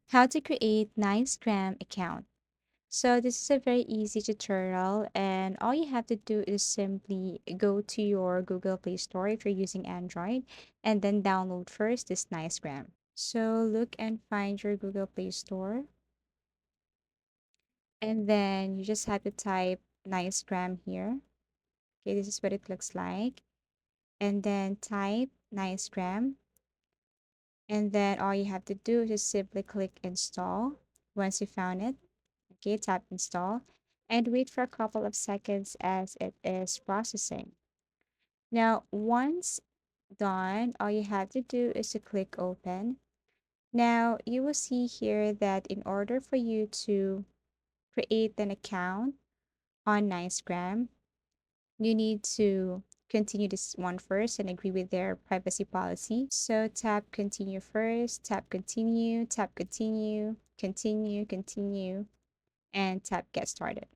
How to create NiceGram account. So this is a very easy tutorial, and all you have to do is simply go to your Google Play Store if you're using Android, and then download first this NiceGram. So look and find your Google Play Store, and then you just have to type NiceGram here. Okay, this is what it looks like. And then type NiceGram, and then all you have to do is just simply click install once you found it. Okay, tap install and wait for a couple of seconds as it is processing. Now, once done, all you have to do is to click open. Now, you will see here that in order for you to create an account on NiceGram, you need to continue this one first and agree with their privacy policy. So tap continue first, tap continue, continue, continue, and tap get started.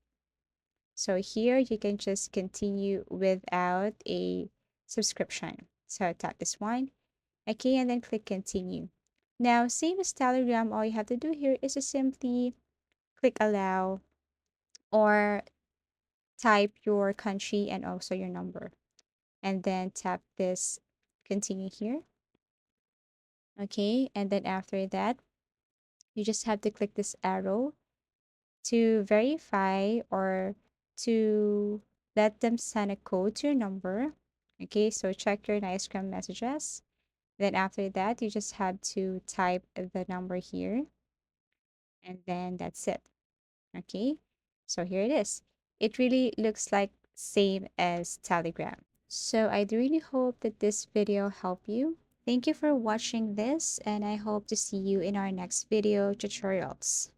So here you can just continue without a subscription. So tap this one. Okay, and then click continue. Now, same as Telegram, all you have to do here is to simply click allow or type your country and also your number. And then tap this continue here. Okay, and then after that, you just have to click this arrow to verify or to let them send a code to your number. Okay, so check your NiceGram messages. Then after that, you just have to type the number here, and then that's it. Okay, so here it is. It really looks like same as Telegram. So I do really hope that this video helped you. Thank you for watching this, and I hope to see you in our next video tutorials.